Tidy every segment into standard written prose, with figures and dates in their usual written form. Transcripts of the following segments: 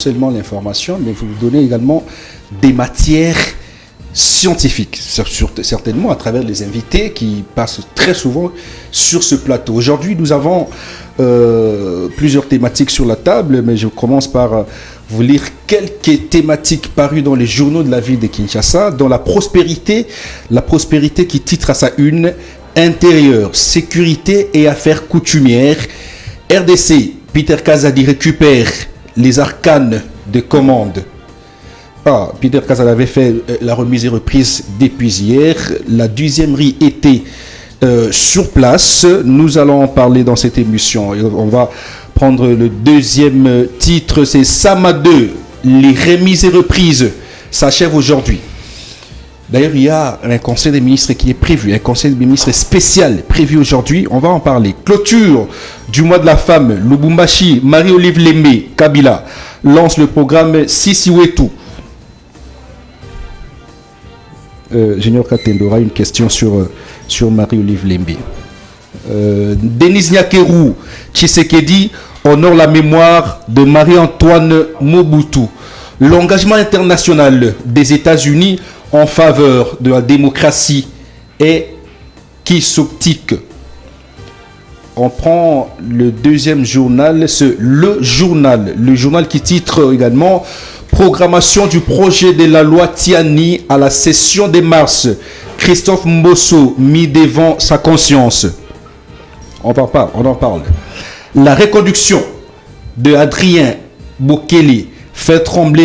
Seulement l'information, mais vous donnez également des matières scientifiques, certainement à travers les invités qui passent très souvent sur ce plateau. Aujourd'hui, nous avons plusieurs thématiques sur la table, mais je commence par vous lire quelques thématiques parues dans les journaux de la ville de Kinshasa, dans la prospérité qui titre à sa une « Intérieur, sécurité et affaires coutumières ». RDC, Peter Kazadi récupère les arcanes de commande. Peter Kazadi avait fait la remise et reprise depuis hier. La deuxièmerie était sur place. Nous allons en parler dans cette émission. Et on va prendre le deuxième titre, c'est Sama 2. Les remises et reprises s'achèvent aujourd'hui. D'ailleurs, il y a un conseil des ministres qui est prévu, un conseil des ministres spécial prévu aujourd'hui. On va en parler. Clôture du mois de la femme. Lubumbashi, Marie-Olive Lembe, Kabila lance le programme Sisiwetu. Junior Katendo aura une question sur Marie-Olive Lembe. Denis Nyakeru, Tshisekedi honore la mémoire de Marie-Antoine Mobutu. L'engagement international des États-Unis en faveur de la démocratie est qui s'optique. On prend le deuxième journal, le journal qui titre également programmation du projet de la loi Tiani à la session de mars. Christophe Mbosso mis devant sa conscience. On en parle. La reconduction de Adrien Bokele fait trembler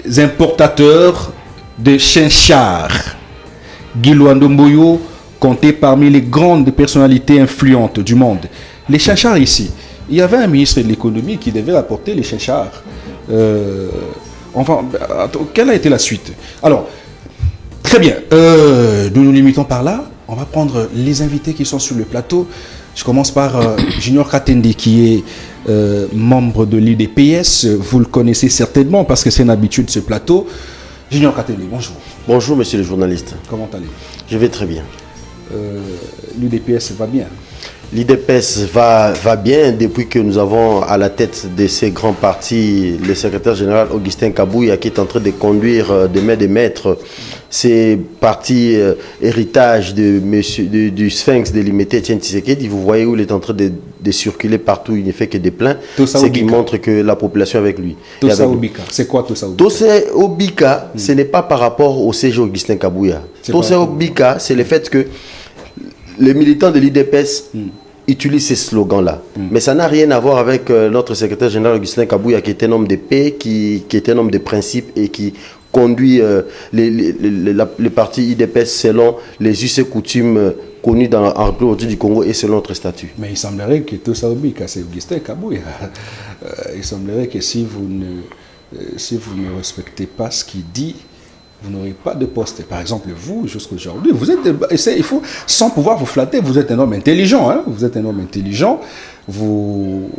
les importateurs de Chinchard. Guy Luandomboyo compté parmi les grandes personnalités influentes du monde. Les Chinchards ici, il y avait un ministre de l'économie qui devait apporter les Chinchards. Quelle a été la suite? Alors, très bien, nous nous limitons par là. On va prendre les invités qui sont sur le plateau. Je commence par Junior Katende qui est membre de l'UDPS. Vous le connaissez certainement parce que c'est une habitude de ce plateau. Junior Katende, bonjour. Bonjour, monsieur le journaliste. Comment allez-vous? Je vais très bien. L'UDPS va bien? L'UDPS va bien depuis que nous avons à la tête de ces grands partis le secrétaire général Augustin Kabouya qui est en train de conduire de main de maître ces partis héritage du Sphinx de l'imité Etienne Tshisekedi. Vous voyez où il est en train de circuler partout, il ne fait que des plaints, ce qui montre que la population est avec lui. Tosa Obika, c'est quoi Tosa Obika? Tosa Obika, ce n'est pas par rapport au CG Augustin Kabouya. Tosa Obika, c'est le fait que les militants de l'IDPS utilisent ces slogans-là. Mais ça n'a rien à voir avec notre secrétaire général Augustin Kabouya, qui est un homme de paix, qui est un homme de principe et qui conduit le parti IDPS selon les us et coutumes connus dans la République du Congo et selon notre statut. Mais il semblerait que tout ça, c'est Augustin Kabouya. Il semblerait que si vous ne respectez pas ce qu'il dit, vous n'aurez pas de poste. Par exemple, vous, jusqu'aujourd'hui, vous êtes, il faut, sans pouvoir vous flatter, vous êtes un homme intelligent. Hein? Vous êtes un homme intelligent. Vous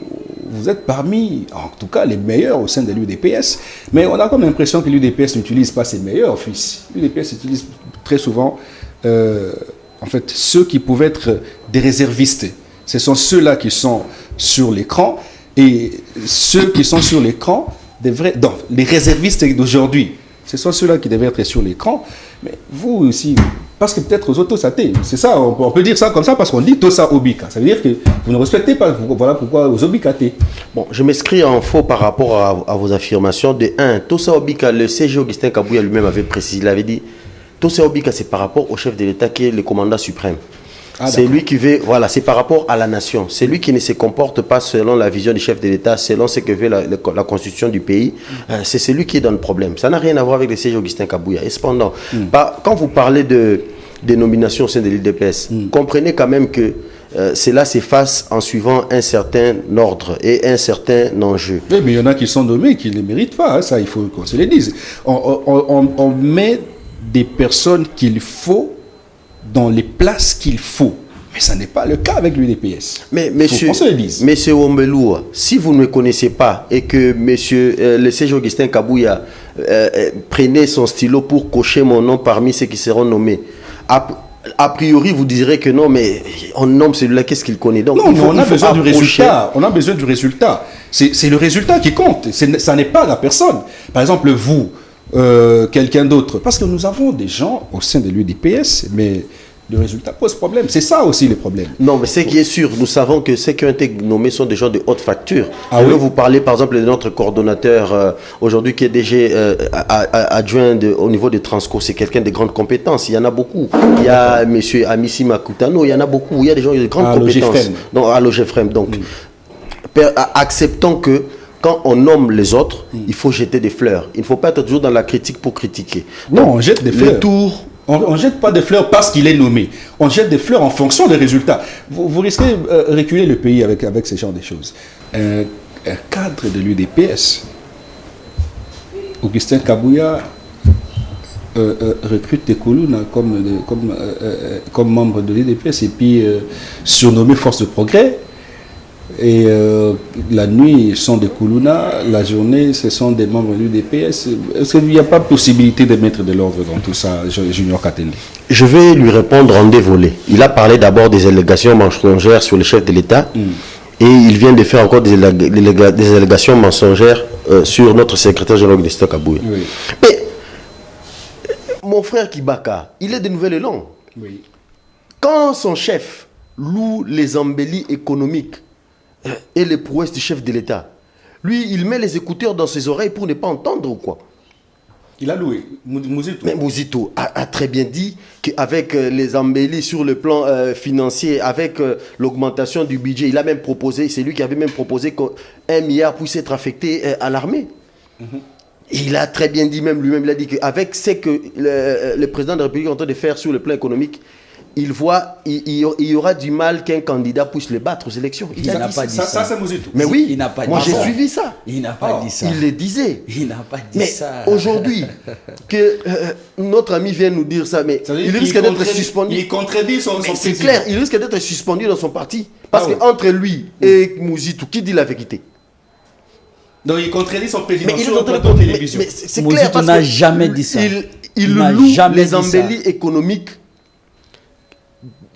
êtes parmi, en tout cas, les meilleurs au sein de l'UDPS. Mais on a comme l'impression que l'UDPS n'utilise pas ses meilleurs fils. L'UDPS utilise très souvent, en fait, ceux qui pouvaient être des réservistes. Ce sont ceux-là qui sont sur l'écran. Et ceux qui sont sur l'écran, donc, les réservistes d'aujourd'hui, ce sont ceux-là qui devaient être sur l'écran. Mais vous aussi, parce que peut-être aux auto-satés, c'est ça, on peut dire ça comme ça parce qu'on dit Tosa Obika. Ça veut dire que vous ne respectez pas, voilà pourquoi aux Obikaté. Bon, je m'inscris en faux par rapport à vos affirmations. De 1, Tosa Obika, le CG Augustin Kabouya lui-même avait précisé, il avait dit, Tosa Obika c'est par rapport au chef de l'État qui est le commandant suprême. C'est lui qui veut, voilà, c'est par rapport à la nation. C'est lui qui ne se comporte pas selon la vision du chef de l'État, selon ce que veut la constitution du pays. C'est celui qui est dans le problème. Ça n'a rien à voir avec le siège Augustin Kabouya. Et cependant, quand vous parlez de nominations au sein de l'IDPS, comprenez quand même que cela s'efface en suivant un certain ordre et un certain enjeu. Oui, mais il y en a qui sont nommés qui ne les méritent pas. Hein, ça, il faut qu'on se le dise. On met des personnes qu'il faut dans les places qu'il faut. Mais ça n'est pas le cas avec l'UDPS. Mais monsieur Ombeloua, si vous ne me connaissez pas et que le siège Augustin Kabouya prenait son stylo pour cocher mon nom parmi ceux qui seront nommés, a priori, vous direz que non, mais on nomme celui-là, qu'est-ce qu'il connaît? Donc, non, on a besoin du résultat. On a besoin du résultat. C'est le résultat qui compte. Ça n'est pas la personne. Par exemple, vous, quelqu'un d'autre. Parce que nous avons des gens au sein de l'UDPS, mais le résultat pose problème. C'est ça aussi le problème. Non, mais ce qui est sûr, nous savons que ceux qui ont été nommés sont des gens de haute facture. Ah, Je veux oui. vous parler, par exemple, de notre coordonnateur aujourd'hui qui est DG adjoint au niveau de Transco. C'est quelqu'un de grandes compétences. Il y en a beaucoup. Il y a M. Amissi Makutano, il y en a beaucoup. Il y a des gens de grandes compétences. Donc, à l'OGFREM. Donc, acceptons que quand on nomme les autres, il faut jeter des fleurs. Il ne faut pas être toujours dans la critique pour critiquer. Non, Donc, on jette des fleurs. Le tour... On ne jette pas des fleurs parce qu'il est nommé. On jette des fleurs en fonction des résultats. Vous risquez de reculer le pays avec ce genre de choses. Un cadre de l'UDPS, Augustin Kabouya, recrute Tekuluna comme membre de l'UDPS et puis surnommé Force de Progrès. Et la nuit, ils sont des Koulouna, la journée, ce sont des membres de l'UDPS. Est-ce qu'il n'y a pas possibilité de mettre de l'ordre dans tout ça, Junior Katendi? Je vais lui répondre en deux volets. Il a parlé d'abord des allégations mensongères sur le chef de l'État et il vient de faire encore des allégations mensongères sur notre secrétaire général Augustin Kabouya. Oui. Mais mon frère Kibaka, il est de Nouvel-Élan. Oui. Quand son chef loue les embellis économiques et les prouesses du chef de l'État, lui, il met les écouteurs dans ses oreilles pour ne pas entendre ou quoi? Il a loué, Mouzito. Mais Mouzito a très bien dit qu'avec les embellis sur le plan financier, avec l'augmentation du budget, il a même proposé, c'est lui qui avait même proposé qu'1 milliard puisse être affecté à l'armée. Il a très bien dit, même lui-même, il a dit qu'avec ce que le président de la République est en train de faire sur le plan économique, il y aura du mal qu'un candidat puisse le battre aux élections. Il n'a pas dit ça. Ça, c'est Mouzito. Mais oui, il n'a pas dit moi j'ai ça. suivi ça. Il n'a pas dit ça. Il le disait. Il n'a pas dit Mais ça. aujourd'hui, que notre ami vient nous dire ça, mais il risque d'être suspendu. Il contredit son Mais c'est président. clair, il risque d'être suspendu dans son parti. Parce Ah oui. qu'entre lui et Mouzitou, qui dit la vérité? Donc il contredit son président Mais il est sur en le train de... plateau de télévision. Mais c'est Mouzito clair parce n'a que jamais dit ça. Il n'a loue jamais les dit ça. embellis économiques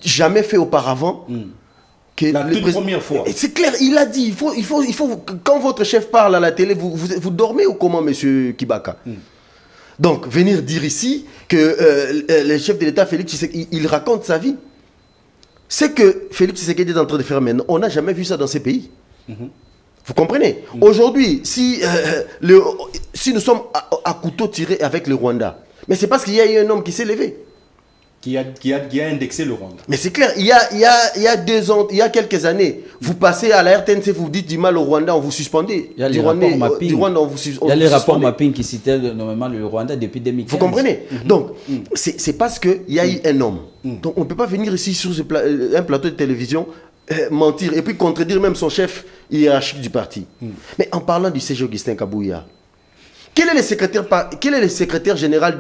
jamais fait auparavant. Que La le toute président- première fois. Et c'est clair, il a dit, il faut, quand votre chef parle à la télé, vous dormez ou comment, monsieur Kibaka? Donc, venir dire ici que le chef de l'État, Félix Tshisekedi, il raconte sa vie. C'est que Félix Tshisekedi est en train de faire maintenant. On n'a jamais vu ça dans ces pays. Vous comprenez? Aujourd'hui, si nous sommes à couteau tiré avec le Rwanda, mais c'est parce qu'il y a eu un homme qui s'est levé. Qui a indexé le Rwanda. Mais c'est clair, il y a 2 ans, il y a quelques années, vous passez à la RTNC, vous dites du mal au Rwanda, on vous suspendait. Il y a les Du rapports mapping. du Rwanda, on vous Il y a les rapports suspendait. mapping qui citaient normalement le Rwanda depuis 2015. Vous comprenez? Donc, c'est parce qu'il y a eu un homme. Donc, on ne peut pas venir ici sur un plateau de télévision, mentir et puis contredire même son chef hiérarchique du parti. Mais en parlant du CG Augustin Kabouya, quel est le secrétaire général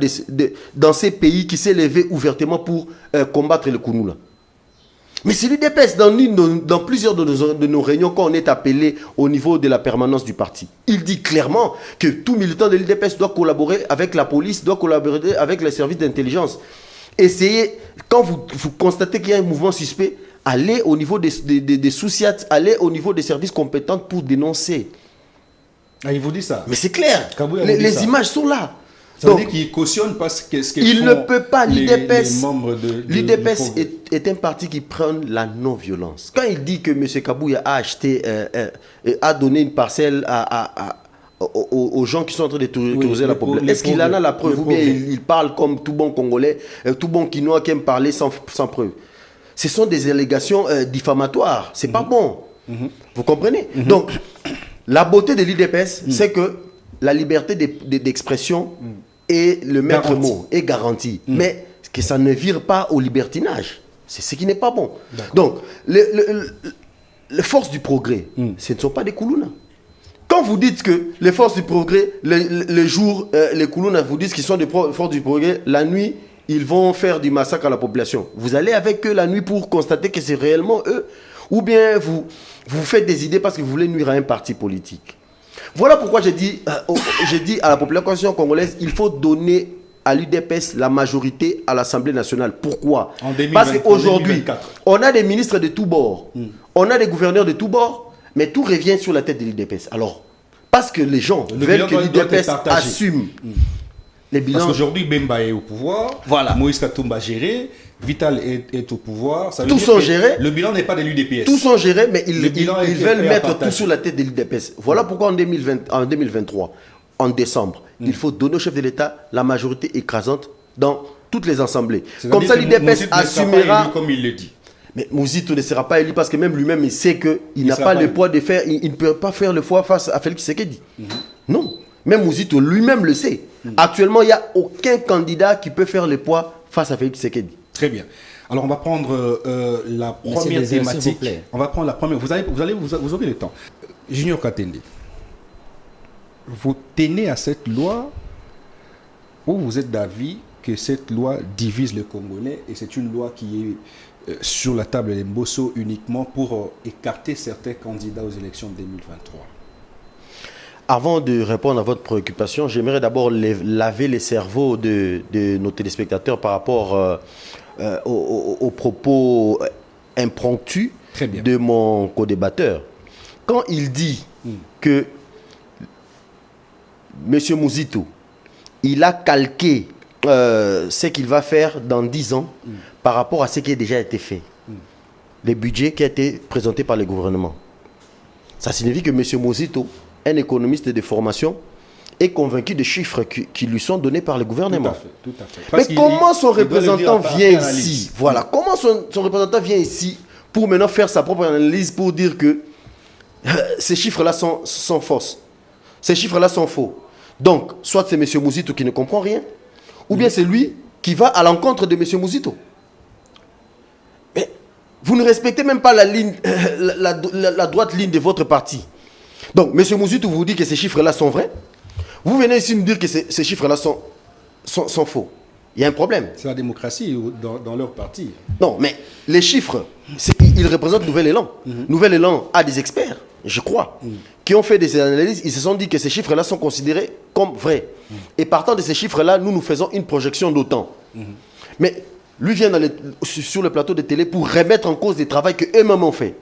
dans ces pays qui s'est levé ouvertement pour combattre le Kounoula? Mais c'est l'UDPS dans plusieurs de nos réunions quand on est appelé au niveau de la permanence du parti. Il dit clairement que tout militant de l'UDPS doit collaborer avec la police, doit collaborer avec les services d'intelligence. Essayez, quand vous constatez qu'il y a un mouvement suspect, allez au niveau des sous-SIAT, allez au niveau des services compétents pour dénoncer. Ah, il vous dit ça. Mais c'est clair, Kabouya vous dit les ça. images sont là. Ça veut Donc, dire qu'il cautionne parce que ce que il font ne peut pas, les l'UDPS membres l'UDPS est un parti qui prend la non-violence. Quand il dit que M. Kabouya a acheté, a donné une parcelle aux gens qui sont en train de terroriser la population, est-ce qu'il en a la preuve ou bien il parle comme tout bon Congolais, tout bon Quinois qui aime parler sans preuve? Ce sont des allégations diffamatoires. C'est pas bon. Vous comprenez? Donc, la beauté de l'UDPS, c'est que la liberté d'expression est le maître mot, est garantie. Mais que ça ne vire pas au libertinage. C'est ce qui n'est pas bon. Donc, les forces du progrès, ce ne sont pas des Koulouna. Quand vous dites que les forces du progrès, le jour, les Koulouna vous disent qu'ils sont des forces du progrès, la nuit, ils vont faire du massacre à la population. Vous allez avec eux la nuit pour constater que c'est réellement eux. Ou bien vous faites des idées parce que vous voulez nuire à un parti politique. Voilà pourquoi j'ai dit à la population congolaise, il faut donner à l'UDPS la majorité à l'Assemblée nationale. Pourquoi? En 2020, Parce qu'aujourd'hui, 2024. on a des ministres de tous bords, on a des gouverneurs de tous bords, mais tout revient sur la tête de l'UDPS. Alors, parce que les gens Le veulent bilan que doit être l'UDPS partagé. assume les bilans. Parce qu'aujourd'hui, Bemba est au pouvoir, Voilà. Moïse Katumba géré, Vital est au pouvoir. Ça veut Tous dire sont que gérés. Le bilan n'est pas de l'UDPS. Tous sont gérés, mais Le bilan ils est veulent à mettre tout partager. sur la tête de l'UDPS. Voilà pourquoi en 2023, en décembre, il faut donner au chef de l'État la majorité écrasante dans toutes les assemblées. C'est-à-dire Comme ça, que l'UDPS Mouzito ne sera pas assumera. élu comme il le dit. Mais Mouzito ne sera pas élu parce que même lui-même, il sait qu'il n'a sera pas pas le élu. poids de faire. Il ne peut pas faire le poids face à Félix Tshisekedi. Non. Même Mouzito lui-même le sait. Actuellement, il n'y a aucun candidat qui peut faire le poids face à Félix Tshisekedi. Très bien. Alors, on va prendre la première Désir, s'il vous thématique. plaît. On va prendre la première. Vous aurez le temps. Junior Katende, vous tenez à cette loi ou vous êtes d'avis que cette loi divise le Congolais et c'est une loi qui est sur la table des Mbosso uniquement pour écarter certains candidats aux élections de 2023? Avant de répondre à votre préoccupation, j'aimerais d'abord laver les cerveaux de nos téléspectateurs par rapport aux propos impromptus Très bien. de mon co-débatteur. Quand il dit que M. Mouzito, il a calqué ce qu'il va faire dans 10 ans par rapport à ce qui a déjà été fait. Le budget qui a été présenté par le gouvernement. Ça signifie que M. Mouzito, un économiste de formation, est convaincu des chiffres qui lui sont donnés par le gouvernement. Tout à fait. Mais Parce qu'il- comment son il doit le dire représentant après vient analyse. ici? Voilà, comment son représentant vient ici pour maintenant faire sa propre analyse pour dire que ces chiffres-là sont fausses. Ces chiffres-là sont faux. Donc, soit c'est M. Mouzito qui ne comprend rien, ou bien c'est lui qui va à l'encontre de M. Mouzito. Mais vous ne respectez même pas la ligne, la droite ligne de votre parti. Donc, M. Mouzito vous dit que ces chiffres-là sont vrais. Vous venez ici nous dire que ces chiffres-là sont faux. Il y a un problème. C'est la démocratie dans leur parti. Non, mais les chiffres, ils représentent Nouvel Élan. Nouvel Élan a des experts, je crois, qui ont fait des analyses. Ils se sont dit que ces chiffres-là sont considérés comme vrais. Et partant de ces chiffres-là, nous faisons une projection d'autant. Mais lui vient sur le plateau de télé pour remettre en cause des travaux qu'eux-mêmes ont fait.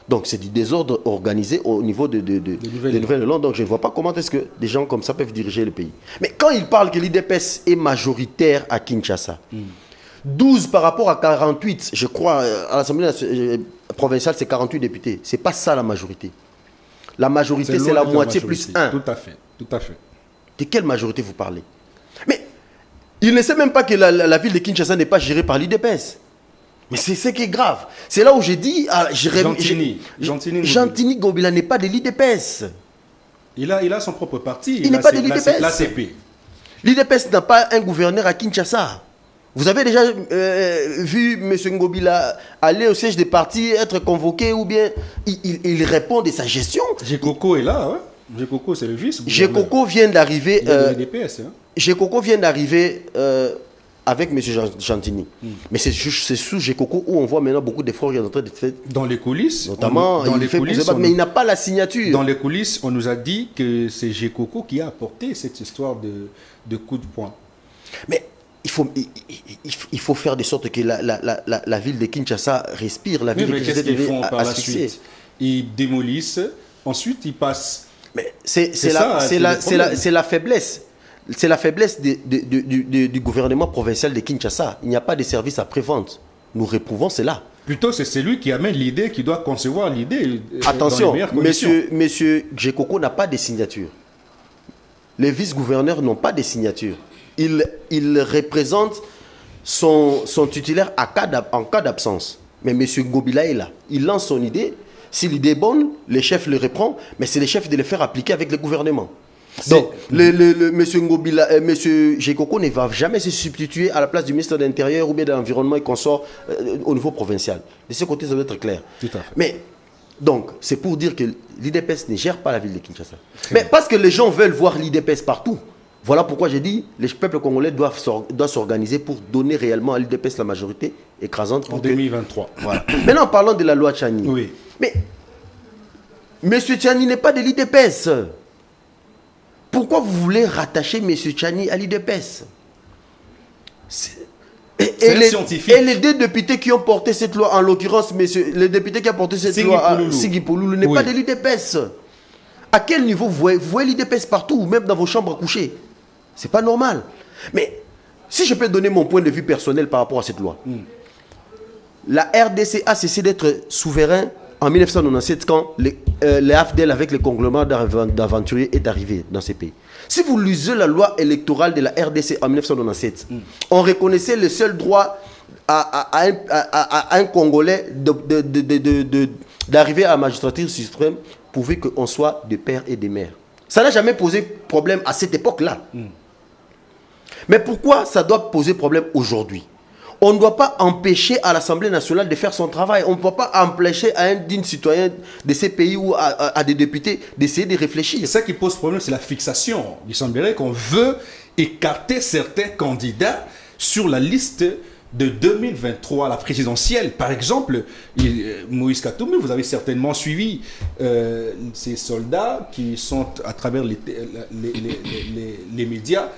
Donc c'est du désordre organisé au niveau de Nouvelle-Élan. Donc je ne vois pas comment est-ce que des gens comme ça peuvent diriger le pays. Mais quand il parle que l'IDPS est majoritaire à Kinshasa, 12 par rapport à 48, je crois, à l'Assemblée provinciale, c'est 48 députés. Ce n'est pas ça la majorité. La majorité, c'est la moitié plus 1. Tout à fait, tout à fait. De quelle majorité vous parlez? Mais il ne sait même pas que la ville de Kinshasa n'est pas gérée par l'IDPS. Mais c'est ce qui est grave. C'est là où j'ai dit... Gentini Gobila n'est pas de l'IDPS. Il a son propre parti. Il n'est pas de l'IDPS. L'ACP. L'IDPS n'a pas un gouverneur à Kinshasa. Vous avez déjà vu M. Ngobila aller au siège des partis, être convoqué ou bien il répond de sa gestion. Gekoko est là. Hein? Gekoko, c'est le vice. Gekoko vient d'arriver... l'IDPS. Hein? Gekoko vient d'arriver... avec M. Gentini. Mais c'est sous Gekoko où on voit maintenant beaucoup d'efforts qui sont en train d'être faits. Dans les coulisses, notamment, il fait pour se battre, mais il n'a pas la signature. Dans les coulisses, on nous a dit que c'est Gekoko qui a apporté cette histoire de coup de poing. Mais il faut faire de sorte que la ville de Kinshasa respire. La ville de Kinshasa qu'est-ce qu'ils font par la asphyxier. suite? Ils démolissent, ensuite ils passent. Mais c'est la faiblesse. C'est la faiblesse du gouvernement provincial de Kinshasa. Il n'y a pas de service après-vente. Nous réprouvons cela. Plutôt, c'est lui qui amène l'idée, qui doit concevoir l'idée. Attention, monsieur Gekoko n'a pas de signature. Les vice-gouverneurs n'ont pas de signature. Il représente son titulaire en cas d'absence. Mais monsieur Ngobila est là. Il lance son idée. Si l'idée est bonne, le chef le reprend. Mais c'est le chef de le faire appliquer avec le gouvernement. Donc, monsieur Ngobila, monsieur Gekoko ne va jamais se substituer à la place du ministre de l'Intérieur ou bien de l'Environnement et consort au niveau provincial. De ce côté, ça doit être clair. Tout à fait. Mais, donc, c'est pour dire que l'IDPS ne gère pas la ville de Kinshasa. Mais parce que les gens veulent voir l'IDPS partout. Voilà pourquoi j'ai dit les peuples congolais doivent s'organiser pour donner réellement à l'IDPS la majorité écrasante. En 2023. Voilà. Maintenant, parlons de la loi Tchani. Oui. Mais, monsieur Tchani n'est pas de l'IDPS. Pourquoi vous voulez rattacher M. Tchani à l'IDPS? Et les deux députés qui ont porté cette loi, en l'occurrence, le député qui a porté cette loi, Sigi Pouloulou, n'est pas de l'UDPS. À quel niveau vous voyez l'UDPS partout, même dans vos chambres à coucher? C'est pas normal. Mais si je peux donner mon point de vue personnel par rapport à cette loi, la RDC a cessé d'être souverain en 1997 quand les AFDEL avec les conglomérats d'aventuriers est arrivé dans ces pays. Si vous lisez la loi électorale de la RDC en 1997, on reconnaissait le seul droit à un Congolais d'arriver à la magistrature suprême pourvu qu'on soit de père et de mère. Ça n'a jamais posé problème à cette époque-là. Mais pourquoi ça doit poser problème aujourd'hui? On ne doit pas empêcher à l'Assemblée nationale de faire son travail. On ne peut pas empêcher à un digne citoyen de ces pays ou à des députés d'essayer de réfléchir. C'est ça qui pose problème, c'est la fixation. Il semblerait qu'on veut écarter certains candidats sur la liste de 2023 à la présidentielle. Par exemple, Moïse Katumbi, vous avez certainement suivi ces soldats qui sont à travers les médias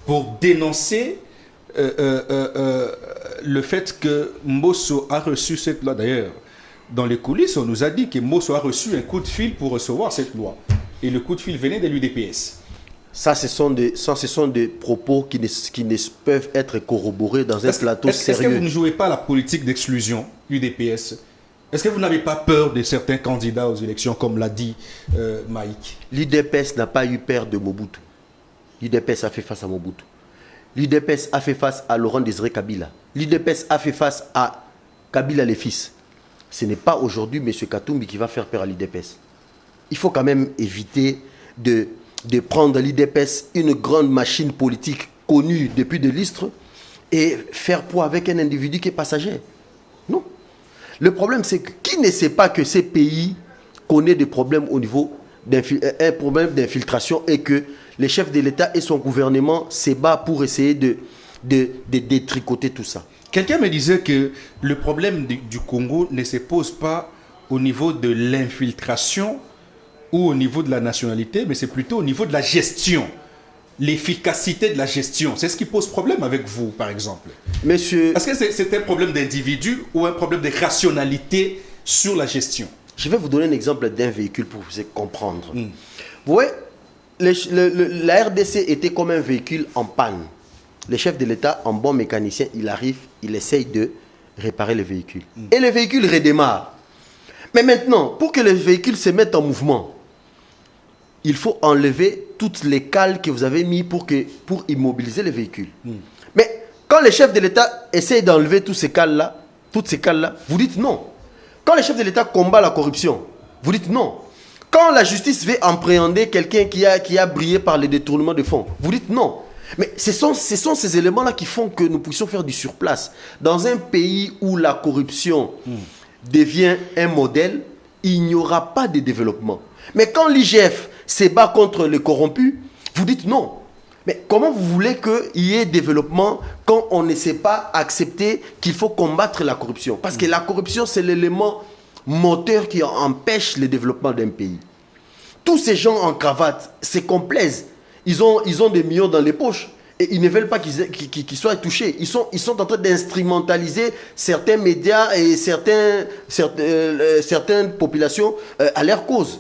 pour dénoncer le fait que Mbosso a reçu cette loi. D'ailleurs, dans les coulisses, on nous a dit que Mbosso a reçu un coup de fil pour recevoir cette loi. Et le coup de fil venait de l'UDPS. Ça, ce sont des propos qui ne peuvent être corroborés dans un plateau sérieux. Est-ce que vous ne jouez pas la politique d'exclusion, UDPS? Est-ce que vous n'avez pas peur de certains candidats aux élections, comme l'a dit Maïk? L'UDPS n'a pas eu peur de Mobutu. L'UDPS a fait face à Mobutu. L'UDPS a fait face à Laurent Désiré Kabila. L'UDPS a fait face à Kabila les fils. Ce n'est pas aujourd'hui M. Katumbi qui va faire peur à l'UDPS. Il faut quand même éviter de prendre l'UDPS, une grande machine politique connue depuis des lustres, et faire poids avec un individu qui est passager. Non. Le problème, c'est que qui ne sait pas que ces pays connaissent des problèmes au niveau un problème d'infiltration et que les chefs de l'État et son gouvernement se battent pour essayer de détricoter tout ça. Quelqu'un me disait que le problème du Congo ne se pose pas au niveau de l'infiltration ou au niveau de la nationalité, mais c'est plutôt au niveau de la gestion, l'efficacité de la gestion. C'est ce qui pose problème avec vous, par exemple. Monsieur... Est-ce que c'est un problème d'individu ou un problème de rationalité sur la gestion? Je vais vous donner un exemple d'un véhicule pour vous comprendre. Vous voyez, la RDC était comme un véhicule en panne. Le chef de l'État, en bon mécanicien, il arrive, il essaye de réparer le véhicule. Et le véhicule redémarre. Mais maintenant, pour que le véhicule se mette en mouvement, il faut enlever toutes les cales que vous avez mis pour immobiliser le véhicule. Mais quand le chef de l'État essaye d'enlever toutes ces cales-là, vous dites non. Quand le chef de l'État combat la corruption, vous dites non. Quand la justice veut appréhender quelqu'un qui a brillé par les détournements de fonds, vous dites non. Mais ce sont ces éléments-là qui font que nous puissions faire du surplace. Dans un pays où la corruption devient un modèle, il n'y aura pas de développement. Mais quand l'IGF se bat contre les corrompus, vous dites non. Mais comment vous voulez qu'il y ait développement quand on ne sait pas accepter qu'il faut combattre la corruption? Parce que la corruption, c'est l'élément moteur qui empêche le développement d'un pays. Tous ces gens en cravate se complaisent. Ils ont des millions dans les poches et ils ne veulent pas qu'ils soient touchés. Ils sont en train d'instrumentaliser certains médias et certaines populations à leur cause.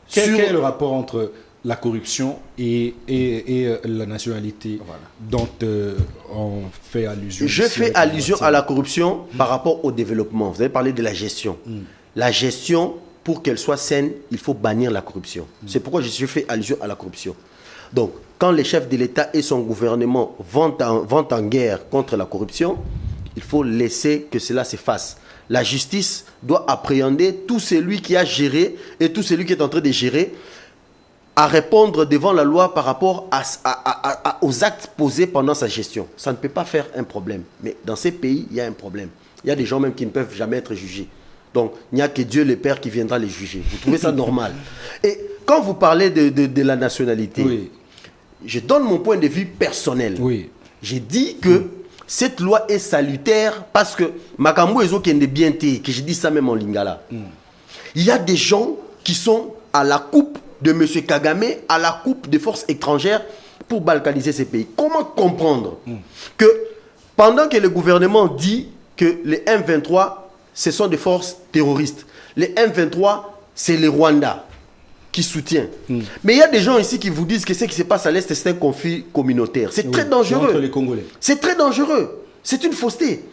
Quel est le rapport entre la corruption et la nationalité dont on fait allusion? Je fais allusion à la corruption par rapport au développement. Vous avez parlé de la gestion. La gestion, pour qu'elle soit saine, il faut bannir la corruption. C'est pourquoi je fais allusion à la corruption. Donc, quand les chefs de l'État et son gouvernement vont en guerre contre la corruption, il faut laisser que cela se fasse. La justice doit appréhender tout celui qui a géré et tout celui qui est en train de gérer à répondre devant la loi par rapport aux actes posés pendant sa gestion. Ça ne peut pas faire un problème. Mais dans ces pays, il y a un problème. Il y a des gens même qui ne peuvent jamais être jugés. Donc, il n'y a que Dieu le Père qui viendra les juger. Vous trouvez ça normal? Et quand vous parlez de la nationalité, oui, je donne mon point de vue personnel. Oui. J'ai dit que cette loi est salutaire parce que Makambo Ezo qui est bien té, que je dis ça même en lingala. Il y a des gens qui sont à la coupe de M. Kagame, à la coupe des forces étrangères pour balkaniser ces pays. Comment comprendre que Pendant que le gouvernement dit que les M23, ce sont des forces terroristes. Les M23, c'est les Rwandais qui soutiennent. Mais il y a des gens ici qui vous disent que ce qui se passe à l'Est, c'est un conflit communautaire. C'est très dangereux. Entre les Congolais. C'est très dangereux. C'est une fausseté.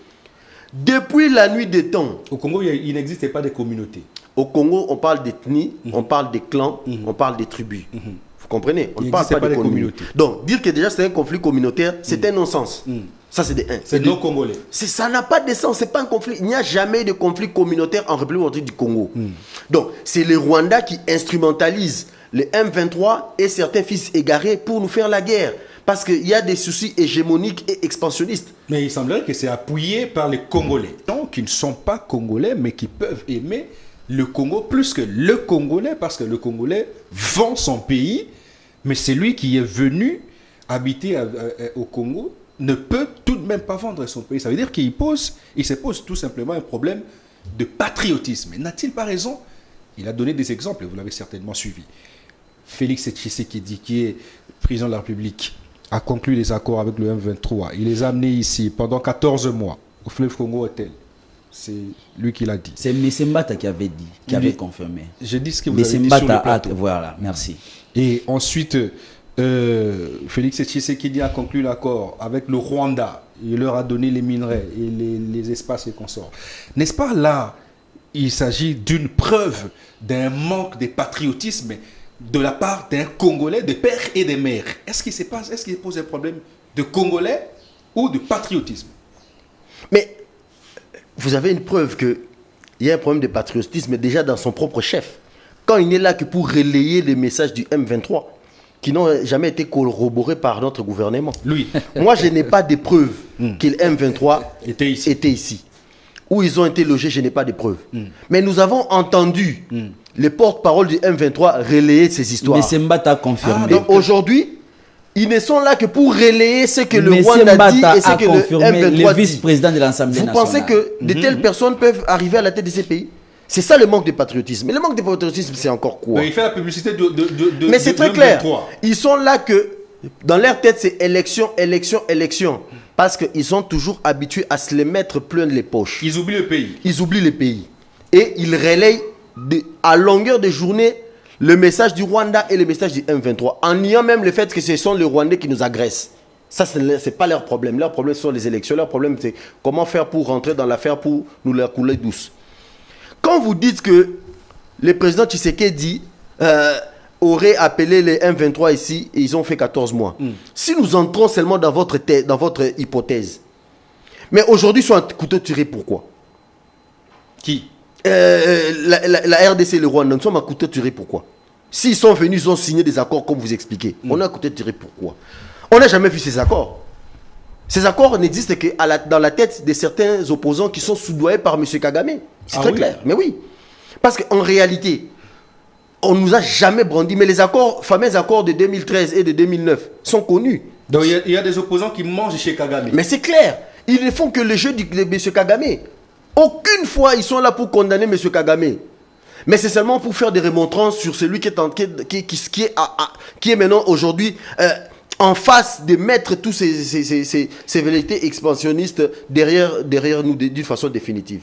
Depuis la nuit des temps. Au Congo, il n'existait pas de communautés. Au Congo, on parle d'ethnie, on parle des clans, on parle des tribus. Vous comprenez? On ne parle pas de communautés. Donc, dire que déjà c'est un conflit communautaire, c'est un non-sens. Ça, c'est des 1. C'est non congolais. Ça n'a pas de sens, c'est pas un conflit. Il n'y a jamais de conflit communautaire en République démocratique du Congo. Donc, c'est les Rwandais qui instrumentalisent les M23 et certains fils égarés pour nous faire la guerre. Parce qu'il y a des soucis hégémoniques et expansionnistes. Mais il semblerait que c'est appuyé par les Congolais. Donc, qui ne sont pas Congolais, mais qui peuvent aimer le Congo plus que le Congolais, parce que le Congolais vend son pays, mais c'est lui qui est venu habiter au Congo ne peut tout de même pas vendre son pays. Ça veut dire qu'il se pose tout simplement un problème de patriotisme. N'a-t-il pas raison? Il a donné des exemples, vous l'avez certainement suivi. Félix Tshisekedi, qui est président de la République, a conclu des accords avec le M23. Il les a amenés ici pendant 14 mois, au fleuve Congo Hotel. C'est lui qui l'a dit. C'est M. Mbata qui avait dit, qui avait confirmé. Je dis ce que vous avez dit sur le plateau. Voilà, merci. Et ensuite, Félix Tshisekedi a conclu l'accord avec le Rwanda. Il leur a donné les minerais et les espaces et consorts. N'est-ce pas là, il s'agit d'une preuve d'un manque de patriotisme de la part d'un Congolais, de père et de mère? Est-ce qu'il pose un problème de Congolais ou de patriotisme? Mais vous avez une preuve qu'il y a un problème de patriotisme déjà dans son propre chef. Quand il n'est là que pour relayer les messages du M23, qui n'ont jamais été corroborés par notre gouvernement. Lui. Moi, je n'ai pas de preuves que le M23 était ici. Où ils ont été logés, je n'ai pas de preuves. Mais nous avons entendu les porte-parole du M23 relayer ces histoires. Mais Mbata a confirmé. Donc aujourd'hui, ils ne sont là que pour relayer ce que le Rwanda dit et ce que le M23 dit. Le vice-président de l'Assemblée nationale. Vous pensez que de telles personnes peuvent arriver à la tête de ces pays? C'est ça le manque de patriotisme. Mais le manque de patriotisme, c'est encore quoi? Mais il fait la publicité Mais c'est très clair. Ils sont là que, dans leur tête, c'est élection, élection, élection. Parce qu'ils sont toujours habitués à se les mettre plein les poches. Ils oublient le pays. Ils oublient le pays. Et ils relayent à longueur de journée le message du Rwanda et le message du M23. En niant même le fait que ce sont les Rwandais qui nous agressent. Ça, ce n'est pas leur problème. Leur problème, ce sont les élections. Leur problème, c'est comment faire pour rentrer dans l'affaire pour nous la couler douce. Quand vous dites que le président Tshisekedi aurait appelé les M23 ici et ils ont fait 14 mois, si nous entrons seulement dans votre hypothèse, mais aujourd'hui ils sont à couteau tiré, pourquoi? Qui? La RDC et le Rwanda, nous sommes à couteau tiré, pourquoi? S'ils sont venus, ils ont signé des accords comme vous expliquez. On est à couteau tiré, pourquoi? On n'a jamais vu ces accords. Ces accords n'existent que dans la tête de certains opposants qui sont soudoyés par M. Kagame. C'est très clair. Mais oui. Parce qu'en réalité, on ne nous a jamais brandi. Mais les fameux accords de 2013 et de 2009 sont connus. Donc il y a des opposants qui mangent chez Kagame. Mais c'est clair. Ils ne font que le jeu de M. Kagame. Aucune fois, ils sont là pour condamner M. Kagame. Mais c'est seulement pour faire des remontrances sur celui qui est maintenant aujourd'hui... en face de mettre tous ces velléités expansionnistes derrière nous d'une façon définitive.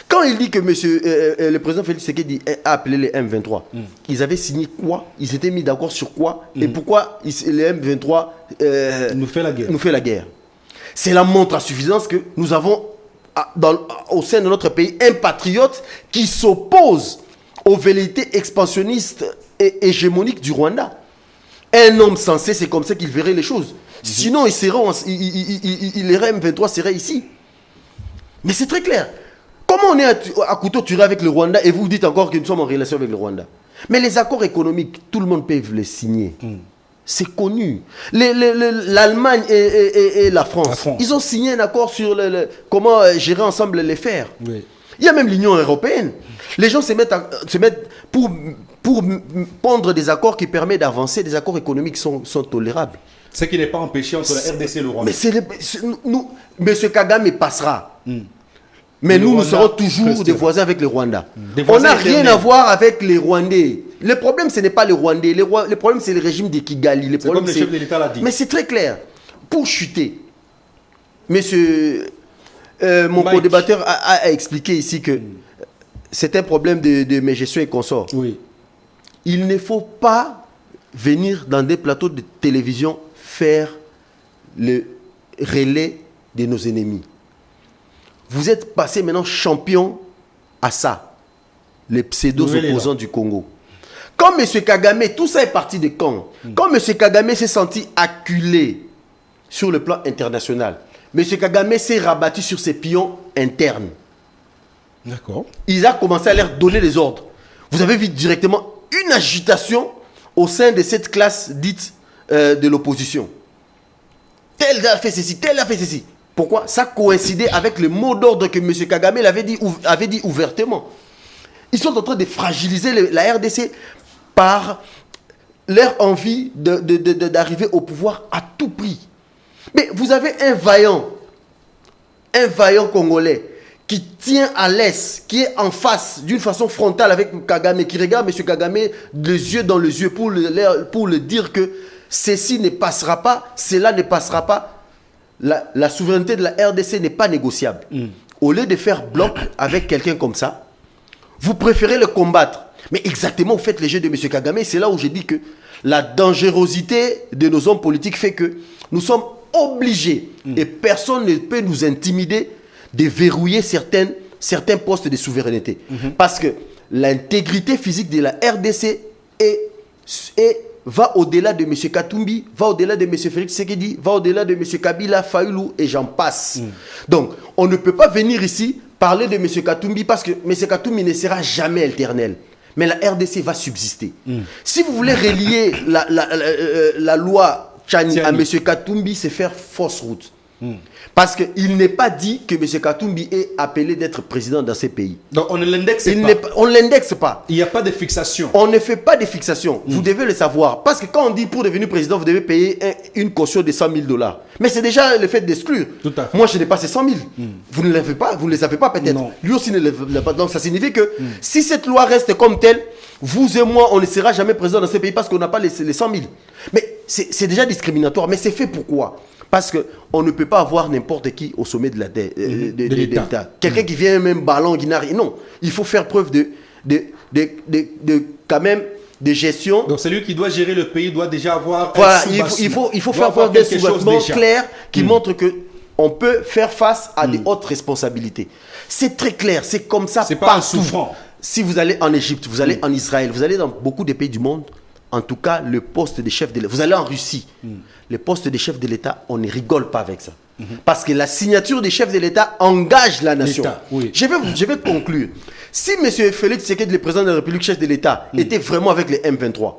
Quand il dit que le président Félix Tshisekedi a appelé les M23, ils avaient signé quoi? Ils s'étaient mis d'accord sur quoi? Et pourquoi les M23 nous fait la guerre? C'est la montre à suffisance que nous avons au sein de notre pays un patriote qui s'oppose aux velléités expansionnistes et hégémoniques du Rwanda. Un homme sensé, c'est comme ça qu'il verrait les choses. Sinon, les M23 seraient ici. Mais c'est très clair. Comment on est à couteau tiré avec le Rwanda et vous dites encore que nous sommes en relation avec le Rwanda? Mais les accords économiques, tout le monde peut les signer. C'est connu. L'Allemagne et la France, ils ont signé un accord sur comment gérer ensemble les fers. Oui. Il y a même l'Union européenne. Les gens se mettent pour pondre des accords qui permettent d'avancer. Des accords économiques sont tolérables. Ce qui n'est pas empêché entre la RDC et le Rwanda. Mais M. Kagame passera. Mais nous serons toujours des voisins avec les Rwandais. On n'a rien à voir avec les Rwandais. Le problème, ce n'est pas les Rwandais. Le problème, c'est le régime de Kigali. C'est comme le chef de l'État l'a dit. Mais c'est très clair. Pour chuter, monsieur, mon co-débatteur a expliqué ici que c'est un problème de mes gestions et consorts. Oui. Il ne faut pas venir dans des plateaux de télévision faire le relais de nos ennemis. Vous êtes passé maintenant champion à ça, les pseudo-opposants du Congo. Quand M. Kagame, tout ça est parti de quand? Quand M. Kagame s'est senti acculé sur le plan international, M. Kagame s'est rabattu sur ses pions internes. D'accord. Il a commencé à leur donner des ordres. Vous avez vu directement une agitation au sein de cette classe dite de l'opposition. Tel a fait ceci, tel a fait ceci. Pourquoi? Ça coïncidait avec le mot d'ordre que M. Kagame avait dit ouvertement. Ils sont en train de fragiliser la RDC par leur envie d'arriver au pouvoir à tout prix. Mais vous avez un vaillant Congolais qui tient à l'est, qui est en face d'une façon frontale avec Kagame, qui regarde M. Kagame les yeux dans les yeux pour le dire que ceci ne passera pas, cela ne passera pas. La souveraineté de la RDC n'est pas négociable. Au lieu de faire bloc avec quelqu'un comme ça, vous préférez le combattre. Mais exactement, vous faites les jeux de M. Kagame. C'est là où je dis que la dangerosité de nos hommes politiques fait que nous sommes obligés, et personne ne peut nous intimider, de verrouiller certains postes de souveraineté. Parce que l'intégrité physique de la RDC va au-delà de M. Katumbi, va au-delà de M. Félix Tshisekedi, va au-delà de M. Kabila, Fayoulou, et j'en passe. Donc, on ne peut pas venir ici parler de M. Katumbi parce que M. Katumbi ne sera jamais éternel. Mais la RDC va subsister. Si vous voulez relier la loi Tchani à M. Katumbi, c'est faire fausse route. Parce qu'il n'est pas dit que M. Katumbi est appelé d'être président dans ces pays. Donc on ne l'indexe pas. On ne l'indexe pas. Il n'y a pas de fixation. On ne fait pas de fixation. Vous devez le savoir. Parce que quand on dit pour devenir président, vous devez payer une caution de 100 000 $. Mais c'est déjà le fait d'exclure. Tout à fait. Moi, je n'ai pas ces 100 000. Vous ne l'avez pas, vous ne les avez pas peut-être. Lui aussi ne l'a pas. Donc ça signifie que si cette loi reste comme telle, vous et moi, on ne sera jamais président dans ces pays parce qu'on n'a pas les 100 000. Mais c'est déjà discriminatoire. Mais c'est fait pourquoi? Parce qu'on ne peut pas avoir n'importe qui au sommet de l'État. Quelqu'un qui vient même ballon, qui n'arrive. Non, il faut faire preuve quand même de gestion. Donc celui qui doit gérer le pays doit déjà avoir voilà, il faut faire preuve d'un sous-bassement clair qui montre qu'on peut faire face à des hautes responsabilités. C'est très clair, c'est comme ça. C'est pas un souffrant. Si vous allez en Égypte, vous allez en Israël, vous allez dans beaucoup de pays du monde, en tout cas, le poste de chef de l'État. Vous allez en Russie, le poste de chef de l'État, on ne rigole pas avec ça. Parce que la signature des chefs de l'État engage la nation. Oui. Je vais conclure. Si M. Félix Tshisekedi, le président de la République, chef de l'État, était vraiment avec les M23,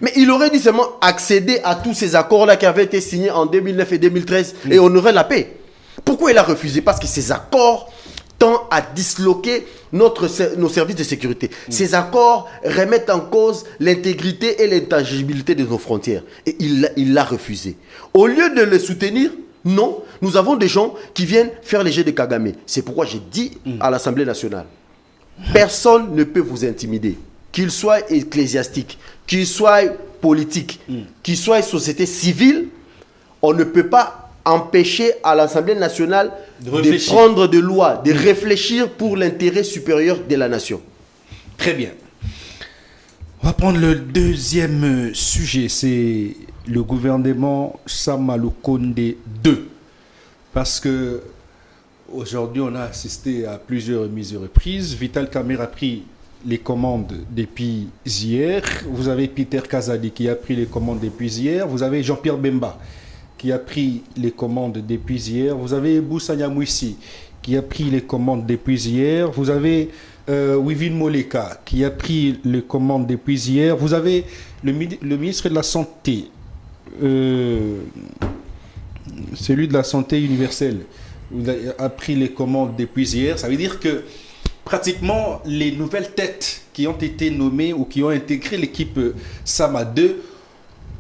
mais il aurait dû seulement accéder à tous ces accords-là qui avaient été signés en 2009 et 2013 et on aurait la paix. Pourquoi il a refusé? Parce que ces accords tendent à disloquer nos services de sécurité. Ces accords remettent en cause l'intégrité et l'intangibilité de nos frontières. Et il l'a refusé. Au lieu de le soutenir, non, nous avons des gens qui viennent faire les jeux de Kagame. C'est pourquoi j'ai dit à l'Assemblée nationale, personne ne peut vous intimider. Qu'il soit ecclésiastique, qu'il soit politique, qu'il soit société civile, on ne peut pas empêcher à l'Assemblée nationale de prendre des lois, de réfléchir pour l'intérêt supérieur de la nation. Très bien. On va prendre le deuxième sujet, c'est le gouvernement Sama Lukonde 2. Parce que aujourd'hui, on a assisté à plusieurs remises et reprises. Vital Kamerhe a pris les commandes depuis hier. Vous avez Peter Kazadi qui a pris les commandes depuis hier. Vous avez Jean-Pierre Bemba qui a pris les commandes depuis hier. Vous avez Boussa Nyamwisi qui a pris les commandes depuis hier. Vous avez Wivin Moleka qui a pris les commandes depuis hier. Vous avez le ministre de la Santé, celui de la Santé universelle, a pris les commandes depuis hier. Ça veut dire que pratiquement les nouvelles têtes qui ont été nommées ou qui ont intégré l'équipe Sama 2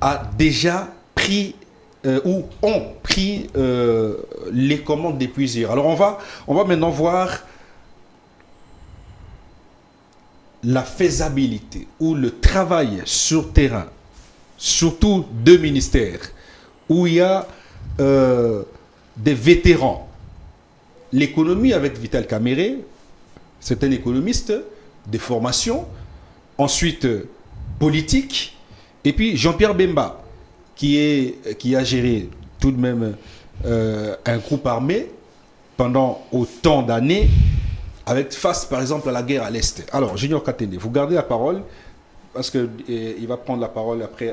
a déjà pris ou ont pris les commandes depuis hier. Alors on va maintenant voir la faisabilité ou le travail sur terrain, surtout deux ministères, où il y a des vétérans. L'économie avec Vital Kamerhe, c'est un économiste de formation, ensuite politique, et puis Jean-Pierre Bemba, qui a géré tout de même un groupe armé pendant autant d'années, face par exemple à la guerre à l'Est. Alors, Junior Katende, vous gardez la parole, parce qu'il va prendre la parole après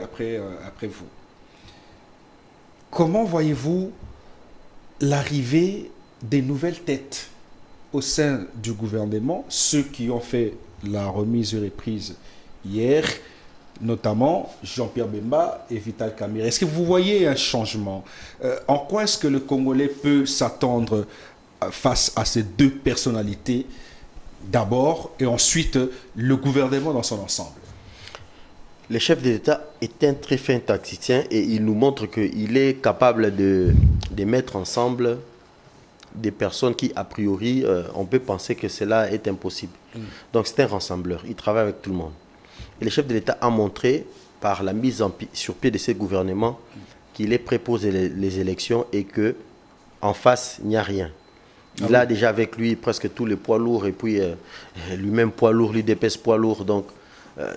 vous. Comment voyez-vous l'arrivée des nouvelles têtes au sein du gouvernement, ceux qui ont fait la remise et reprise hier, notamment Jean-Pierre Bemba et Vital Kamerhe? Est-ce que vous voyez un changement? En quoi est-ce que le Congolais peut s'attendre face à ces deux personnalités d'abord et ensuite le gouvernement dans son ensemble? Le chef de l'État est un très fin tacticien et il nous montre qu'il est capable de mettre ensemble des personnes qui, a priori, on peut penser que cela est impossible. Donc c'est un rassembleur, il travaille avec tout le monde. Et le chef de l'État a montré, par la mise sur pied de ce gouvernement, qu'il est prêt pour les élections et qu'en face, il n'y a rien. Il a déjà avec lui presque tous les poids lourds et puis lui-même poids lourd, l'UDPS poids lourd. Donc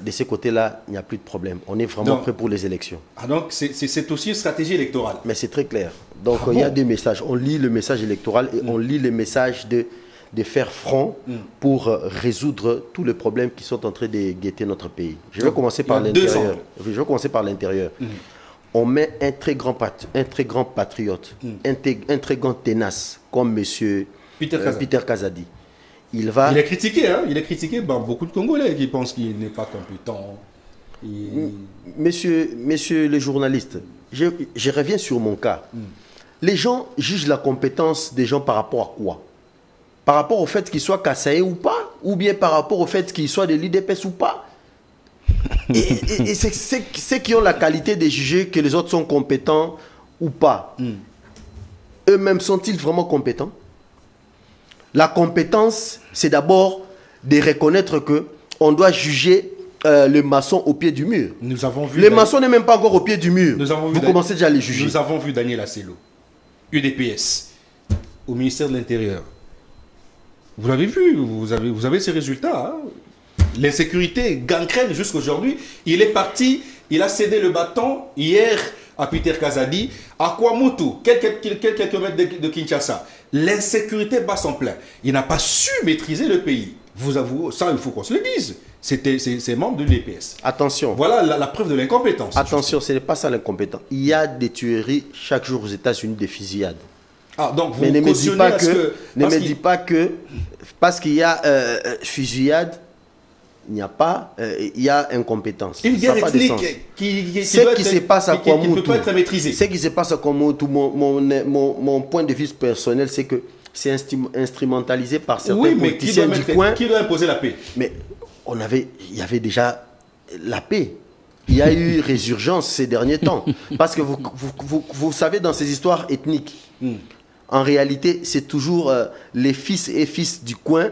de ce côté-là, il n'y a plus de problème. On est vraiment prêt pour les élections. Ah donc c'est aussi une stratégie électorale. Mais c'est très clair. Donc il y a deux messages. On lit le message électoral et on lit le message de faire front pour résoudre tous les problèmes qui sont en train de guetter notre pays. Je vais commencer par l'intérieur. On met un très grand patriote, un très grand ténace, comme M. Peter Kazadi. Il est critiqué, hein? Il est critiqué par beaucoup de Congolais qui pensent qu'il n'est pas compétent. Monsieur le journaliste, je reviens sur mon cas. Les gens jugent la compétence des gens par rapport à quoi? Par rapport au fait qu'ils soient Kassaé ou pas? Ou bien par rapport au fait qu'ils soient de l'IDPS ou pas? Et c'est ceux qui ont la qualité de juger que les autres sont compétents ou pas. Eux-mêmes sont-ils vraiment compétents? La compétence, c'est d'abord de reconnaître qu'on doit juger le maçon au pied du mur. Nous avons vu le maçon n'est même pas encore au pied du mur. Vous commencez déjà à les juger. Nous avons vu Daniel Asselo, UDPS, au ministère de l'Intérieur. Vous l'avez vu, vous avez ces résultats. Hein. L'insécurité gangrène jusqu'aujourd'hui. Il est parti, il a cédé le bâton hier à Peter Kazadi, à Kwamotu, quelques kilomètres de Kinshasa. L'insécurité bat son plein. Il n'a pas su maîtriser le pays. Vous avouez, ça il faut qu'on se le dise. C'est membre de l'UDPS. Attention. Voilà la preuve de l'incompétence. Attention, ce n'est pas ça l'incompétence. Il y a des tueries chaque jour aux États-Unis, des fusillades. Ah, donc vous mais ne me dis pas que parce qu'il y a fusillade, il n'y a pas, il y a incompétence. Une guerre ethnique qui se passe à Kwamotu, qui ne peut pas être maîtrisée. Ce qui se passe à Kwamotu, mon point de vue personnel, c'est que c'est instrumentalisé par certains politiciens du coin. Qui doit imposer la paix? Mais il y avait déjà la paix. Il y a eu résurgence ces derniers temps. Parce que vous savez, dans ces histoires ethniques, en réalité, c'est toujours les fils et fils du coin,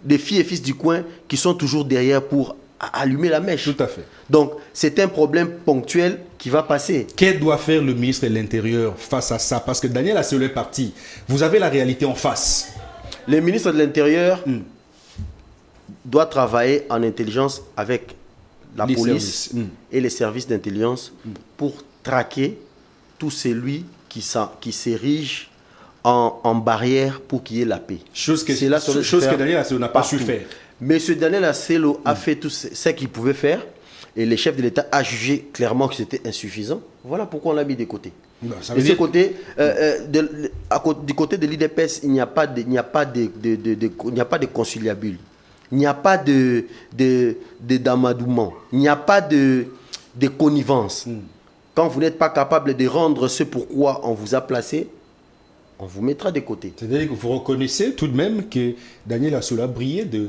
des filles et fils du coin qui sont toujours derrière pour allumer la mèche. Tout à fait. Donc, c'est un problème ponctuel qui va passer. Qu'est-ce que doit faire le ministre de l'Intérieur face à ça? Parce que Daniel Asselo est parti. Vous avez la réalité en face. Le ministre de l'Intérieur doit travailler en intelligence avec la police et les services d'intelligence pour traquer tout celui qui s'érige en barrière pour qu'il y ait la paix. Chose que Daniel Asselo n'a pas su faire. Mais ce Daniel Asselo a fait tout ce qu'il pouvait faire et le chef de l'État a jugé clairement que c'était insuffisant. Voilà pourquoi on l'a mis de côté. Du côté de l'IDPS, il n'y a pas de conciliabule. Il n'y a pas d'amadouement. Il n'y a pas de connivence. Quand vous n'êtes pas capable de rendre ce pourquoi on vous a placé, on vous mettra de côté. C'est-à-dire que vous reconnaissez tout de même que Daniel Asselo a brillé de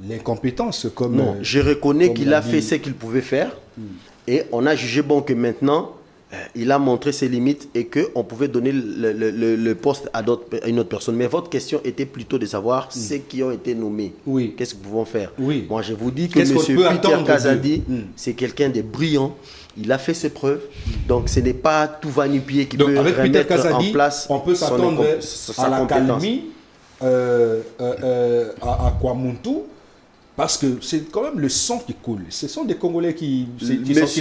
l'incompétence comme... Non, je reconnais qu'il a fait ce qu'il pouvait faire et on a jugé bon que maintenant, il a montré ses limites et qu'on pouvait donner le poste à une autre personne. Mais votre question était plutôt de savoir ceux qui ont été nommés. Oui. Qu'est-ce que nous pouvons faire? Oui. Moi, je vous dis que M. Peter Kazadi, c'est quelqu'un de brillant. Il a fait ses preuves. Donc, ce n'est pas tout va-nu-pied qui peut remettre Kazadi, en place on peut s'attendre à la calmie, à Kwamuntu, parce que c'est quand même le sang qui coule. Ce sont des Congolais qui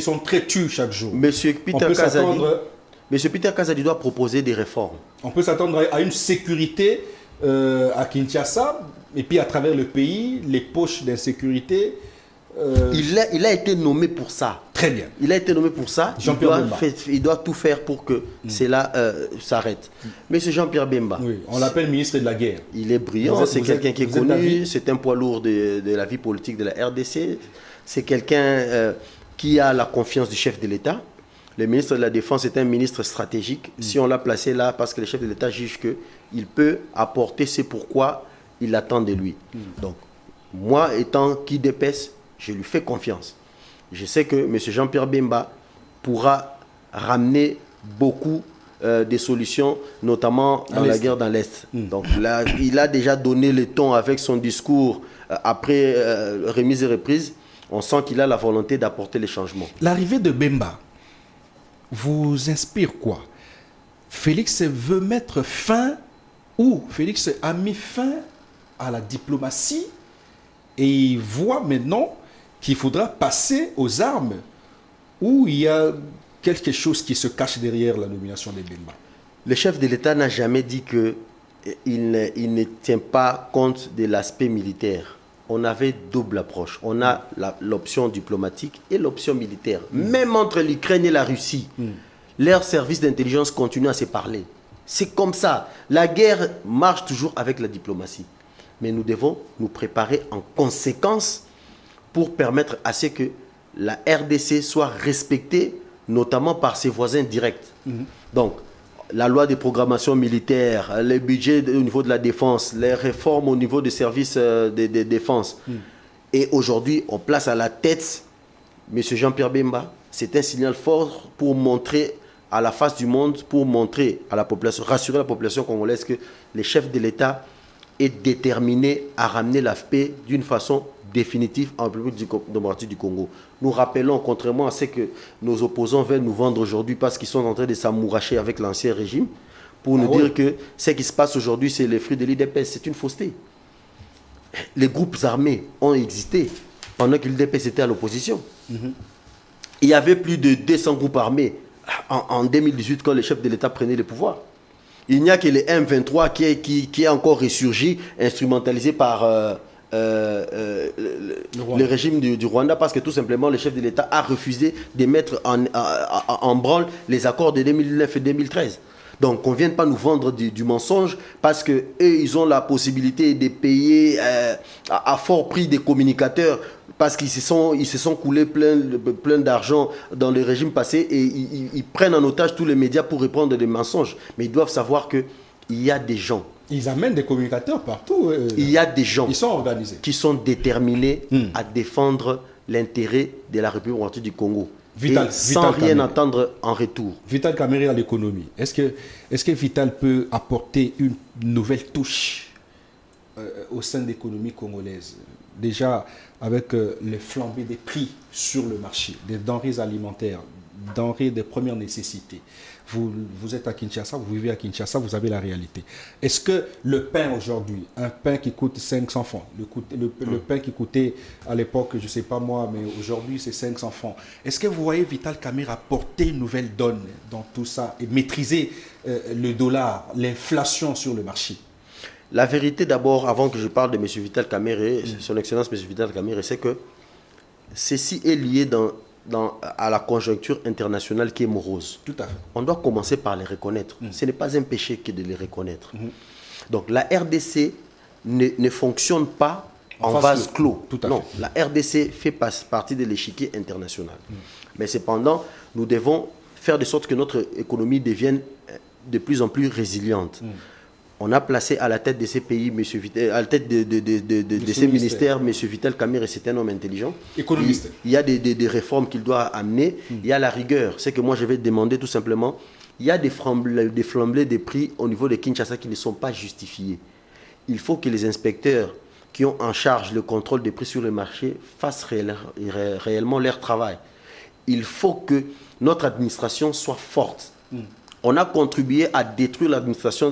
sont très tués chaque jour. Monsieur Peter Kazadi doit proposer des réformes. On peut s'attendre à une sécurité à Kinshasa, et puis à travers le pays, les poches d'insécurité. Il a été nommé pour ça. Très bien. Il a été nommé pour ça. Il doit tout faire pour que cela s'arrête. Monsieur Jean-Pierre Bemba. Oui, on l'appelle ministre de la guerre. Il est brillant, c'est quelqu'un qui est connu, c'est un poids lourd de la vie politique de la RDC. C'est quelqu'un qui a la confiance du chef de l'État. Le ministre de la Défense est un ministre stratégique. Si on l'a placé là, parce que le chef de l'État juge qu'il peut apporter ce pourquoi il attend de lui. Donc, moi, étant qui d'épaisse, je lui fais confiance. Je sais que M. Jean-Pierre Bemba pourra ramener beaucoup des solutions, notamment dans la guerre dans l'Est. Donc là, il a déjà donné le ton avec son discours après remise et reprise. On sent qu'il a la volonté d'apporter les changements. L'arrivée de Bemba vous inspire quoi? Félix veut mettre fin, ou Félix a mis fin à la diplomatie et il voit maintenant qu'il faudra passer aux armes, où il y a quelque chose qui se cache derrière la nomination de Bemba. Le chef de l'État n'a jamais dit qu'il ne tient pas compte de l'aspect militaire. On avait double approche. On a l'option diplomatique et l'option militaire. Même entre l'Ukraine et la Russie, leurs services d'intelligence continuent à se parler. C'est comme ça. La guerre marche toujours avec la diplomatie. Mais nous devons nous préparer en conséquence pour permettre à ce que la RDC soit respectée, notamment par ses voisins directs. Donc, la loi de programmation militaire, les budgets au niveau de la défense, les réformes au niveau des services de défense. Et aujourd'hui, on place à la tête M. Jean-Pierre Bemba. C'est un signal fort pour montrer à la face du monde, pour montrer à la population, rassurer la population congolaise que les chefs de l'État est déterminé à ramener la paix d'une façon définitive en République démocratique du Congo. Nous rappelons, contrairement à ce que nos opposants veulent nous vendre aujourd'hui parce qu'ils sont en train de s'amouracher avec l'ancien régime, pour nous dire que ce qui se passe aujourd'hui, c'est les fruits de l'IDPS. C'est une fausseté. Les groupes armés ont existé pendant que l'IDPS était à l'opposition. Il y avait plus de 200 groupes armés en 2018 quand le chef de l'État prenait le pouvoir. Il n'y a que le M23 qui est encore ressurgi, instrumentalisé par le régime du Rwanda, parce que tout simplement le chef de l'État a refusé de mettre en branle les accords de 2009 et 2013. Donc qu'on ne vienne pas nous vendre du mensonge, parce qu'eux, ils ont la possibilité de payer à fort prix des communicateurs, parce qu'ils se sont coulés plein d'argent dans le régime passé, et ils prennent en otage tous les médias pour répondre des mensonges. Mais ils doivent savoir qu'il y a des gens. Ils amènent des communicateurs partout. Il y a des gens ils sont organisés, qui sont déterminés à défendre l'intérêt de la République démocratique du Congo. Sans rien entendre en retour. Vital Kamerhe à l'économie. Est-ce que Vital peut apporter une nouvelle touche au sein de l'économie congolaise? Déjà, avec les flambées des prix sur le marché, des denrées alimentaires, denrées de première nécessité. Vous êtes à Kinshasa, vous vivez à Kinshasa, vous avez la réalité. Est-ce que le pain aujourd'hui, un pain qui coûte 500 francs, le pain qui coûtait à l'époque, je ne sais pas moi, mais aujourd'hui c'est 500 francs. Est-ce que vous voyez Vital Kamerhe apporter une nouvelle donne dans tout ça et maîtriser le dollar, l'inflation sur le marché? La vérité d'abord, avant que je parle de M. Vital Kamerhe, son excellence M. Vital Kamerhe, c'est que ceci est lié à la conjoncture internationale qui est morose. Tout à fait. On doit commencer par les reconnaître. Ce n'est pas un péché que de les reconnaître. Donc la RDC ne fonctionne pas en vase clos. Non, la RDC fait partie de l'échiquier international. Mais cependant, nous devons faire de sorte que notre économie devienne de plus en plus résiliente. On a placé à la tête de ces pays, monsieur Vital, à la tête de ces ministères, M. Vital Kamerhe, c'est un homme intelligent. Économiste. Il y a des réformes qu'il doit amener. Il y a la rigueur. C'est que moi, je vais demander tout simplement, il y a des flambées des prix au niveau de Kinshasa qui ne sont pas justifiées. Il faut que les inspecteurs qui ont en charge le contrôle des prix sur le marché fassent réellement leur travail. Il faut que notre administration soit forte. On a contribué à détruire l'administration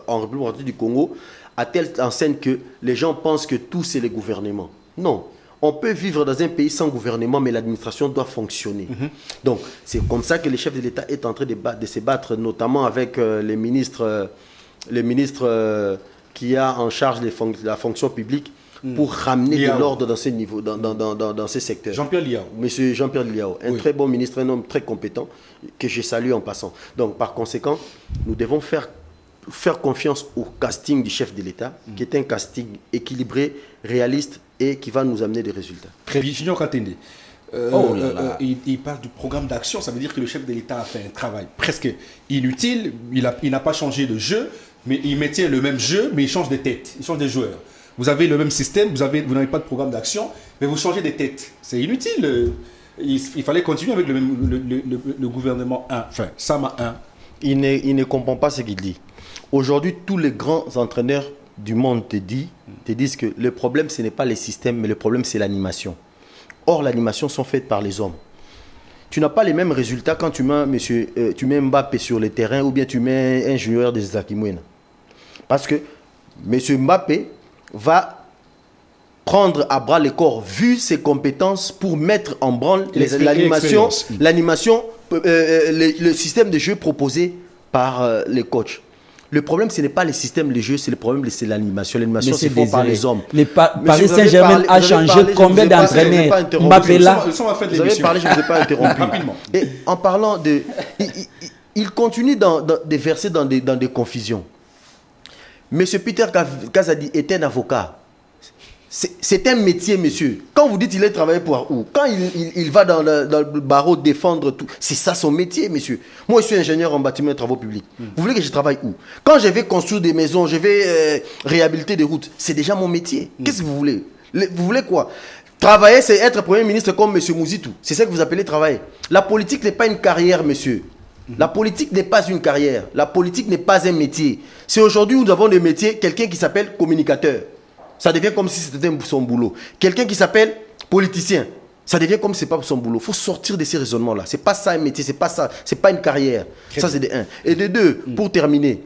en République du Congo à telle enseigne que les gens pensent que tout c'est le gouvernement. Non, on peut vivre dans un pays sans gouvernement, mais l'administration doit fonctionner. Donc c'est comme ça que le chef de l'État est en train de se battre, notamment avec les ministres qui a en charge la fonction publique, pour ramener de l'ordre dans ces niveaux, dans ces secteurs. Jean-Pierre Liao. Monsieur Jean-Pierre Liao, un très bon ministre, un homme très compétent, que je salue en passant. Donc, par conséquent, nous devons faire confiance au casting du chef de l'État, qui est un casting équilibré, réaliste et qui va nous amener des résultats. Très bien. Junior Katende, il parle du programme d'action, ça veut dire que le chef de l'État a fait un travail presque inutile, il n'a pas changé de jeu, mais il maintient le même jeu, mais il change de tête, il change de joueurs. Vous avez le même système, vous n'avez pas de programme d'action, mais vous changez des têtes. C'est inutile. Il fallait continuer avec le gouvernement 1, enfin, Sama 1. Il ne comprend pas ce qu'il dit. Aujourd'hui, tous les grands entraîneurs du monde te disent que le problème, ce n'est pas les systèmes, mais le problème, c'est l'animation. Or, l'animation sont faites par les hommes. Tu n'as pas les mêmes résultats quand tu mets Mbappé sur le terrain ou bien tu mets un junior des Zakimouena. Parce que M. Mbappé va prendre à bras le corps, vu ses compétences, pour mettre en branle l'animation, le système de jeu proposé par les coachs. Le problème, ce n'est pas le système de jeu, c'est le problème, c'est l'animation. L'animation, c'est fait par les hommes. Paris Saint-Germain a changé combien d'entraîneurs? Mbappé là. Vous avez parlé, je ne vous ai pas interrompu. Et en parlant de... Il continue de verser dans des confusions. Monsieur Peter Kazadi est un avocat. C'est un métier, monsieur. Quand vous dites qu'il a travaillé pour où? Quand il va dans le barreau défendre tout, c'est ça son métier, monsieur. Moi, je suis ingénieur en bâtiment et travaux publics. Vous voulez que je travaille où? Quand je vais construire des maisons, je vais réhabiliter des routes, c'est déjà mon métier. Qu'est-ce que vous voulez? Vous voulez quoi? Travailler, c'est être Premier ministre comme monsieur Mouzitou. C'est ça que vous appelez travailler. La politique n'est pas une carrière, monsieur. La politique n'est pas une carrière. La politique n'est pas un métier. C'est aujourd'hui où nous avons des métiers, quelqu'un qui s'appelle communicateur. Ça devient comme si c'était son boulot. Quelqu'un qui s'appelle politicien. Ça devient comme si ce n'est pas son boulot. Il faut sortir de ces raisonnements-là. Ce n'est pas ça un métier, ce n'est pas ça. Ce n'est pas une carrière. Ça, c'est de un. Et de deux, pour terminer,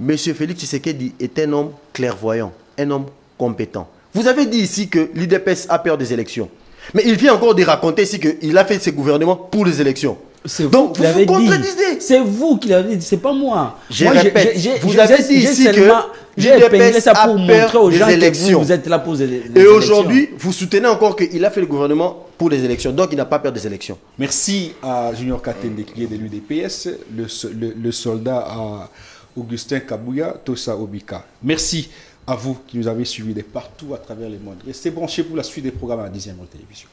M. Félix Tshisekedi est un homme clairvoyant, un homme compétent. Vous avez dit ici que l'IDPS a peur des élections. Mais il vient encore de raconter ici qu'il a fait ses gouvernements pour les élections. Donc, vous vous contredisez. C'est vous qui l'avez dit, c'est pas moi. Je répète, vous avez dit ici que l'UDPS a peur des élections. Vous êtes là pour les élections. Et aujourd'hui, vous soutenez encore qu'il a fait le gouvernement pour les élections. Donc, il n'a pas peur des élections. Merci à Junior Katende qui est de l'UDPS, le soldat à Augustin Kabouya, Tosa Obika. Merci à vous qui nous avez suivis de partout à travers le monde. Restez branchés pour la suite des programmes à la 10e télévision.